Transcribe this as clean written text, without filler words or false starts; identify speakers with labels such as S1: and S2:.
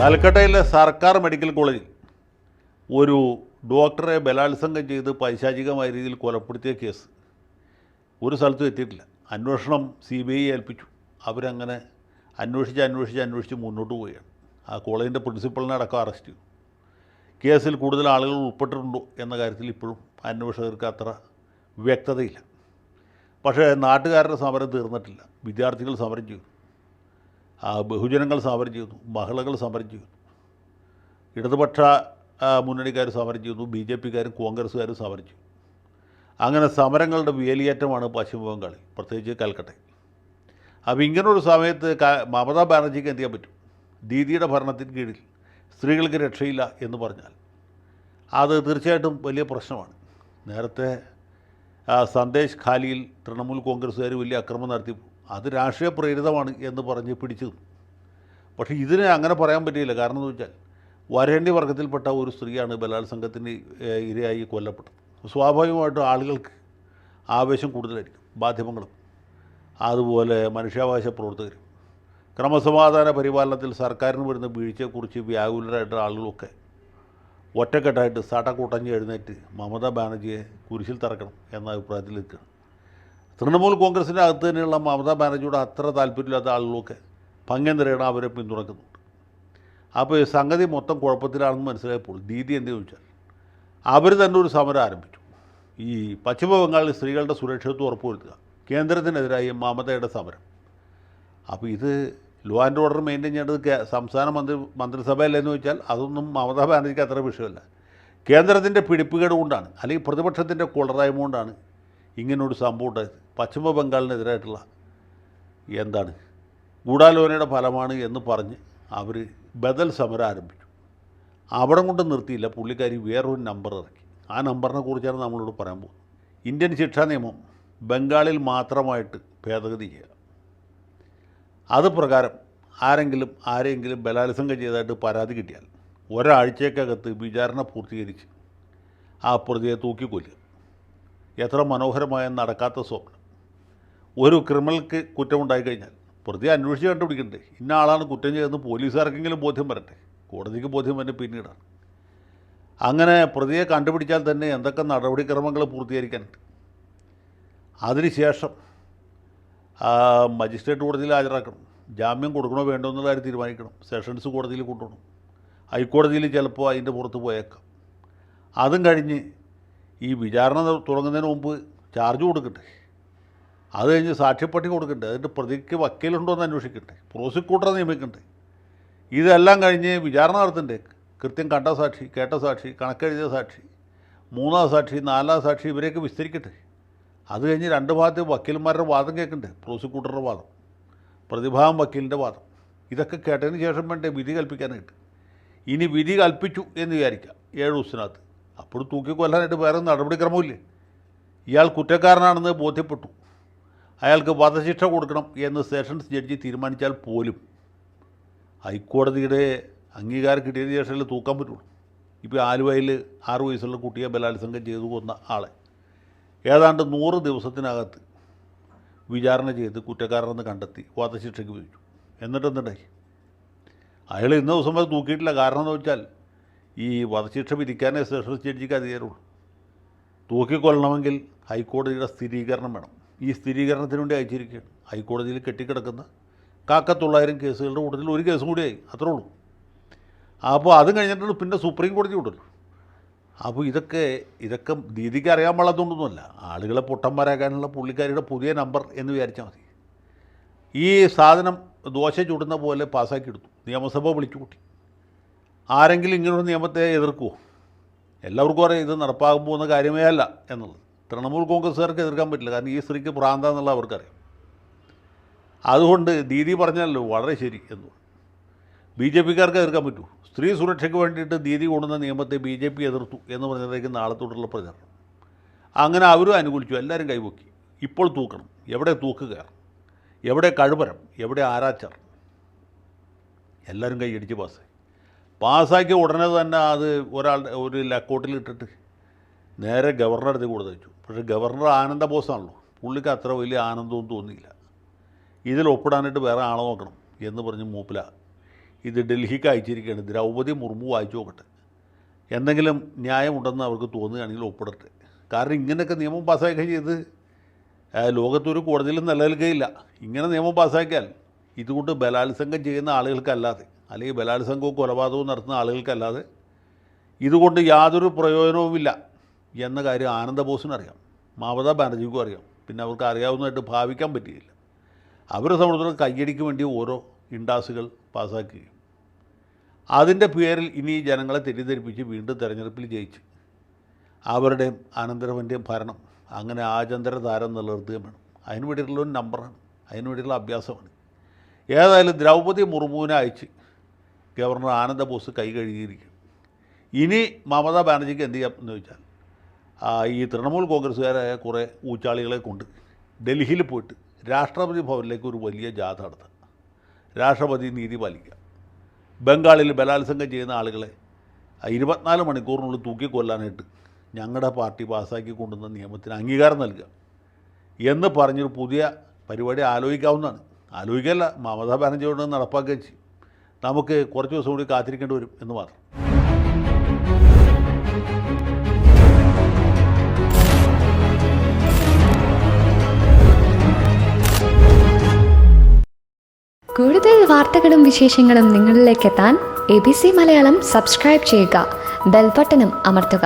S1: കൽക്കട്ടയിലെ സർക്കാർ മെഡിക്കൽ കോളേജിൽ ഒരു ഡോക്ടറെ ബലാത്സംഗം ചെയ്ത് പൈശാചികമായ രീതിയിൽ കൊലപ്പെടുത്തിയ കേസ് ഒരു സ്ഥലത്തും എത്തിയിട്ടില്ല. അന്വേഷണം CBI ഏൽപ്പിച്ചു. അവരങ്ങനെ അന്വേഷിച്ച് മുന്നോട്ട് പോവുകയാണ്. ആ കോളേജിൻ്റെ പ്രിൻസിപ്പളിനെ അടക്കം അറസ്റ്റ് ചെയ്തു. കേസിൽ കൂടുതൽ ആളുകൾ ഉൾപ്പെട്ടിട്ടുണ്ടോ എന്ന കാര്യത്തിൽ ഇപ്പോഴും അന്വേഷകർക്ക് അത്ര വ്യക്തതയില്ല. പക്ഷേ നാട്ടുകാരുടെ സമരം തീർന്നിട്ടില്ല. വിദ്യാർത്ഥികൾ സമരം ചെയ്തു, ബഹുജനങ്ങൾ സമരം ചെയ്യുന്നു, മഹിളകൾ സമരം ചെയ്യുന്നു, ഇടതുപക്ഷ മുന്നണിക്കാർ സമരം ചെയ്യുന്നു, BJPക്കാരും കോൺഗ്രസ്സുകാരും സമരം ചെയ്തു. അങ്ങനെ സമരങ്ങളുടെ വേലിയേറ്റമാണ് പശ്ചിമ ബംഗാളിൽ, പ്രത്യേകിച്ച് കൽക്കട്ടയിൽ. അപ്പോൾ ഇങ്ങനൊരു സമയത്ത് മമതാ ബാനർജിക്ക് എന്ത് ചെയ്യാൻ പറ്റും? ദീദിയുടെ ഭരണത്തിന് കീഴിൽ സ്ത്രീകൾക്ക് രക്ഷയില്ല എന്ന് പറഞ്ഞാൽ അത് തീർച്ചയായിട്ടും വലിയ പ്രശ്നമാണ്. നേരത്തെ സന്ദേശ് ഖാലിയിൽ തൃണമൂൽ കോൺഗ്രസ്സുകാർ വലിയ അക്രമം നടത്തി, അത് രാഷ്ട്രീയ പ്രേരിതമാണ് എന്ന് പറഞ്ഞ് പിടിച്ചു. പക്ഷേ ഇതിനെ അങ്ങനെ പറയാൻ പറ്റിയില്ല. കാരണം എന്ന് വെച്ചാൽ വരേണ്യ വർഗത്തിൽപ്പെട്ട ഒരു സ്ത്രീയാണ് ബലാത്സംഗത്തിന് ഇരയായി കൊല്ലപ്പെട്ടത്. സ്വാഭാവികമായിട്ടും ആളുകൾക്ക് ആവേശം കൂടുതലായിരിക്കും. മാധ്യമങ്ങളും അതുപോലെ മനുഷ്യാവകാശ പ്രവർത്തകരും ക്രമസമാധാന പരിപാലനത്തിൽ സർക്കാരിന് വരുന്ന വീഴ്ചയെക്കുറിച്ച് വ്യാകുലരായിട്ടുള്ള ആളുകളൊക്കെ ഒറ്റക്കെട്ടായിട്ട് സടകൂട്ടഞ്ഞ് എഴുന്നേറ്റ് മമതാ ബാനർജിയെ കുരിശിൽ തറക്കണം എന്ന അഭിപ്രായത്തിൽ നിൽക്കുകയാണ്. തൃണമൂൽ കോൺഗ്രസിൻ്റെ അകത്ത് തന്നെയുള്ള മമതാ ബാനർജിയുടെ അത്ര താല്പര്യമില്ലാത്ത ആളുകളൊക്കെ ഭംഗ്യം നിറയണം അവരെ പിന്തുണക്കുന്നുണ്ട്. അപ്പോൾ ഈ സംഗതി മൊത്തം കുഴപ്പത്തിലാണെന്ന് മനസ്സിലായപ്പോൾ ദീദി എന്ത് ചോദിച്ചാൽ അവർ തന്നെ ഒരു സമരം ആരംഭിച്ചു. ഈ പശ്ചിമ ബംഗാളിൽ സ്ത്രീകളുടെ സുരക്ഷിതത്വം ഉറപ്പുവരുത്തുക, കേന്ദ്രത്തിനെതിരായി മമതയുടെ സമരം. അപ്പോൾ ഇത് ലോ ആൻഡ് ഓർഡർ മെയിൻറ്റെയിൻ ചെയ്യേണ്ടത് സംസ്ഥാന മന്ത്രിസഭയല്ലെന്ന് ചോദിച്ചാൽ അതൊന്നും മമതാ ബാനർജിക്ക് അത്ര വിഷയമല്ല. കേന്ദ്രത്തിൻ്റെ പിടിപ്പുകേട് കൊണ്ടാണ്, അല്ലെങ്കിൽ പ്രതിപക്ഷത്തിൻ്റെ കുളറായ്മ കൊണ്ടാണ് ഇങ്ങനൊരു സംഭവം ഉണ്ടായത്. പശ്ചിമ ബംഗാളിനെതിരായിട്ടുള്ള ഗൂഢാലോചനയുടെ ഫലമാണ് എന്ന് പറഞ്ഞ് അവർ ബദൽ സമരം ആരംഭിച്ചു. അവിടെ കൊണ്ട് നിർത്തിയില്ല, പുള്ളിക്കാരി വേറൊരു നമ്പർ ഇറക്കി. ആ നമ്പറിനെ കുറിച്ചാണ് നമ്മളോട് പറയാൻ പോകുന്നത്. ഇന്ത്യൻ ശിക്ഷാ നിയമം ബംഗാളിൽ മാത്രമായിട്ട് ഭേദഗതി ചെയ്യുക. അത് പ്രകാരം ആരെങ്കിലും ബലാത്സംഗം ചെയ്തതായിട്ട് പരാതി കിട്ടിയാൽ ഒരാഴ്ചക്കകത്ത് വിചാരണ പൂർത്തീകരിച്ച് ആ പ്രതിയെ തൂക്കിക്കൊല്ലുക. എത്ര മനോഹരമായ നടക്കാത്ത സ്വപ്നം. ഒരു ക്രിമിനൽക്ക് കുറ്റമുണ്ടായിക്കഴിഞ്ഞാൽ പ്രതി അന്വേഷിച്ച് കണ്ടുപിടിക്കണ്ടേ? ഇന്ന ആളാണ് കുറ്റം ചെയ്തതെന്ന് പോലീസുകാർക്കെങ്കിലും ബോധ്യം വരട്ടെ. കോടതിക്ക് ബോധ്യം തന്നെ പിന്നീടാണ്. അങ്ങനെ പ്രതിയെ കണ്ടുപിടിച്ചാൽ തന്നെ എന്തൊക്കെ നടപടിക്രമങ്ങൾ പൂർത്തീകരിക്കാനുണ്ട്. അതിനുശേഷം മജിസ്ട്രേറ്റ് കോടതിയിൽ ഹാജരാക്കണം, ജാമ്യം കൊടുക്കണോ വേണ്ടോ എന്നുള്ള കാര്യം തീരുമാനിക്കണം, സെഷൻസ് കോടതിയിൽ കൊണ്ടുപോകണം, ഹൈക്കോടതിയിൽ ചിലപ്പോൾ അതിൻ്റെ പുറത്ത് പോയേക്കാം. അതും കഴിഞ്ഞ് ഈ വിചാരണ തുടങ്ങുന്നതിന് മുമ്പ് ചാർജ് കൊടുക്കട്ടെ, അത് കഴിഞ്ഞ് സാക്ഷ്യപ്പട്ടി കൊടുക്കണ്ടേ, അതിൻ്റെ പ്രതിക്ക് വക്കീലുണ്ടോ എന്ന് അന്വേഷിക്കട്ടെ, പ്രോസിക്യൂട്ടറെ നിയമിക്കണ്ടേ. ഇതെല്ലാം കഴിഞ്ഞ് വിചാരണ നടത്തണ്ടേ. കൃത്യം കണ്ട സാക്ഷി, കേട്ട സാക്ഷി, കണക്കെഴുതിയ സാക്ഷി, മൂന്നാം സാക്ഷി, നാലാം സാക്ഷി, ഇവരെയൊക്കെ വിസ്തരിക്കട്ടെ. അത് കഴിഞ്ഞ് രണ്ട് ഭാഗത്ത് വക്കീൽമാരുടെ വാദം കേൾക്കണ്ടേ, പ്രോസിക്യൂട്ടറുടെ വാദം, പ്രതിഭാഗം വക്കീലിൻ്റെ വാദം. ഇതൊക്കെ കേട്ടതിന് ശേഷം വേണ്ടേ വിധി കൽപ്പിക്കാനായിട്ട്. ഇനി വിധി കൽപ്പിച്ചു എന്ന് വിചാരിക്കാം 7 ദിവസത്തിനകത്ത്, അപ്പോൾ തൂക്കിക്കൊല്ലാനായിട്ട് വേറെ നടപടിക്രമമില്ലേ. ഇയാൾ കുറ്റക്കാരനാണെന്ന് ബോധ്യപ്പെട്ടു, അയാൾക്ക് വധശിക്ഷ കൊടുക്കണം എന്ന് സെഷൻസ് ജഡ്ജി തീരുമാനിച്ചാൽ പോലും ഹൈക്കോടതിയുടെ അംഗീകാരം കിട്ടിയതിന് ശേഷമല്ലേ തൂക്കാൻ പറ്റുള്ളൂ. ഇപ്പോൾ ആലുവയിൽ 6 വയസ്സുള്ള കുട്ടിയെ ബലാത്സംഗം ചെയ്തു കൊന്ന ആളെ ഏതാണ്ട് 100 ദിവസത്തിനകത്ത് വിചാരണ ചെയ്ത് കുറ്റക്കാരനെന്ന് കണ്ടെത്തി വധശിക്ഷയ്ക്ക് വിധിച്ചു. എന്നിട്ടെന്തുണ്ടായി? അയാൾ ഇന്ന ദിവസം വരെ തൂക്കിയിട്ടില്ല. കാരണം എന്ന് വെച്ചാൽ ഈ വധശിക്ഷ വിധിക്കാനേ സെഷൻസ് ജഡ്ജിക്ക് അധികാരമുള്ളൂ. തൂക്കിക്കൊല്ലണമെങ്കിൽ ഹൈക്കോടതിയുടെ സ്ഥിരീകരണം വേണം. ഈ സ്ഥിരീകരണത്തിന് വേണ്ടി അയച്ചിരിക്കുകയാണ്. ഹൈക്കോടതിയിൽ കെട്ടിക്കിടക്കുന്ന 900 കേസുകളുടെ കൂട്ടത്തിൽ ഒരു കേസും കൂടിയായി, അത്രേ ഉള്ളൂ. അപ്പോൾ അതും കഴിഞ്ഞിട്ടാണ് പിന്നെ സുപ്രീം കോടതി ഉണ്ടല്ലോ. അപ്പോൾ ഇതൊക്കെ ദീദിക്ക് അറിയാൻ പാടാത്തതൊന്നുമല്ല. ആളുകളെ പൊട്ടന്മാരാക്കാനുള്ള പുള്ളിക്കാരിയുടെ പുതിയ നമ്പർ എന്ന് വിചാരിച്ചാൽ മതി. ഈ സാധനം ദോശ ചുടുന്ന പോലെ പാസ്സാക്കി എടുത്തു, നിയമസഭ വിളിച്ചു കൂട്ടി. ആരെങ്കിലും ഇങ്ങനൊരു നിയമത്തെ എതിർക്കുമോ? എല്ലാവർക്കും അറിയാം ഇത് നടപ്പാകാൻ പോകുന്ന കാര്യമേ അല്ല എന്നുള്ളത്. തൃണമൂൽ കോൺഗ്രസ്സുകാർക്ക് എതിർക്കാൻ പറ്റില്ല, കാരണം ഈ സ്ത്രീക്ക് ഭ്രാന്താന്നുള്ള അവർക്കറിയാം. അതുകൊണ്ട് ദീദി പറഞ്ഞല്ലോ വളരെ ശരി എന്ന്. BJPക്കാർക്ക് എതിർക്കാൻ പറ്റൂ? സ്ത്രീ സുരക്ഷയ്ക്ക് വേണ്ടിയിട്ട് ദീദി കൊണ്ടുവന്ന നിയമത്തെ BJP എതിർത്തു എന്ന് പറഞ്ഞതേക്ക് നാളെ തൊട്ടുള്ള പ്രചരണം. അങ്ങനെ അവരും അനുകൂലിച്ചു, എല്ലാവരും കൈപൊക്കി. ഇപ്പോൾ തൂക്കണം. എവിടെ തൂക്കുക, എവിടെ കഴുമരം, എവിടെ ആരാച്ചാർ, എല്ലാവരും കൈയടിച്ച് പാസ്സാക്കി ഉടനെ തന്നെ അത് ഒരു ലക്കോട്ടിലിട്ടിട്ട് നേരെ ഗവർണറുടെ അടുത്ത് കൊടുത്തു. പക്ഷേ ഗവർണർ ആനന്ദ ബോസാണല്ലോ, പുള്ളിക്ക് അത്ര വലിയ ആനന്ദവും തോന്നിയില്ല. ഇതിൽ ഒപ്പിടാനായിട്ട് വേറെ ആളെ നോക്കണം എന്ന് പറഞ്ഞ് മൂപ്പില ഇത് ഡൽഹിക്ക് അയച്ചിരിക്കുകയാണ്. ദ്രൗപദി മുർമു വായിച്ചു നോക്കട്ടെ, എന്തെങ്കിലും ന്യായമുണ്ടെന്ന് അവർക്ക് തോന്നുകയാണെങ്കിൽ ഒപ്പിടട്ടെ. കാരണം ഇങ്ങനെയൊക്കെ നിയമം പാസ്സാക്കുകയും ചെയ്ത് ലോകത്തൊരു കോടതിയിലും നിലനിൽക്കുകയില്ല. ഇങ്ങനെ നിയമം പാസ്സാക്കിയാൽ ഇതുകൊണ്ട് ബലാത്സംഗം ചെയ്യുന്ന ആളുകൾക്കല്ലാതെ, അല്ലെങ്കിൽ ബലാത്സംഗവും കൊലപാതകവും നടത്തുന്ന ആളുകൾക്കല്ലാതെ ഇതുകൊണ്ട് യാതൊരു പ്രയോജനവുമില്ല എന്ന കാര്യം ആനന്ദബോസിനറിയാം, മമതാ ബാനർജിക്കും അറിയാം. പിന്നെ അവർക്ക് അറിയാവുന്നതായിട്ട് ഭാവിക്കാൻ പറ്റുകയില്ല. അവരെ സംബന്ധിച്ചിടത്തോളം കയ്യടിക്ക് വേണ്ടി ഓരോ ഇൻഡാസുകൾ പാസ്സാക്കുകയും അതിൻ്റെ പേരിൽ ഇനി ജനങ്ങളെ തെറ്റിദ്ധരിപ്പിച്ച് വീണ്ടും തെരഞ്ഞെടുപ്പിൽ ജയിച്ച് അവരുടെയും അനന്തരവൻ്റെയും ഭരണം അങ്ങനെ ആചാന്തര താരം നിലനിർത്തുകയും വേണം. അതിന് വേണ്ടിയിട്ടുള്ളൊരു നമ്പറാണ്, അതിന് വേണ്ടിയിട്ടുള്ള അഭ്യാസമാണ്. ഏതായാലും ദ്രൗപദി മുർമുവിനെ അയച്ച് ഗവർണർ ആനന്ദബോസ് കൈ കഴുകിയിരിക്കും. ഇനി മമതാ ബാനർജിക്ക് എന്ത് ചെയ്യാം എന്ന് ചോദിച്ചാൽ, ഈ തൃണമൂൽ കോൺഗ്രസ്സുകാരായ കുറേ ഊച്ചാളികളെ കൊണ്ട് ഡൽഹിയിൽ പോയിട്ട് രാഷ്ട്രപതി ഭവനിലേക്ക് ഒരു വലിയ ജാഥ നടത്തുക, രാഷ്ട്രപതി നീതി പാലിക്കുക, ബംഗാളിൽ ബലാത്സംഗം ചെയ്യുന്ന ആളുകളെ 24 മണിക്കൂറിനുള്ളിൽ തൂക്കിക്കൊല്ലാനായിട്ട് ഞങ്ങളുടെ പാർട്ടി പാസ്സാക്കി കൊണ്ടുവന്ന നിയമത്തിന് അംഗീകാരം നൽകുക എന്ന് പറഞ്ഞൊരു പുതിയ പരിപാടി ആലോചിക്കാവുന്നതാണ്. ആലോചിക്കല്ല, മമതാ ബാനർജിയോട് നടപ്പാക്കുകയും ചെയ്യും. നമുക്ക് കുറച്ച് ദിവസം കൂടി കാത്തിരിക്കേണ്ടി വരും എന്ന് മാത്രം.
S2: കൂടുതൽ വാർത്തകളും വിശേഷങ്ങളും നിങ്ങളിലേക്ക് എത്താൻ ABC മലയാളം സബ്സ്ക്രൈബ് ചെയ്യുക, ബെൽ ബട്ടണും അമർത്തുക.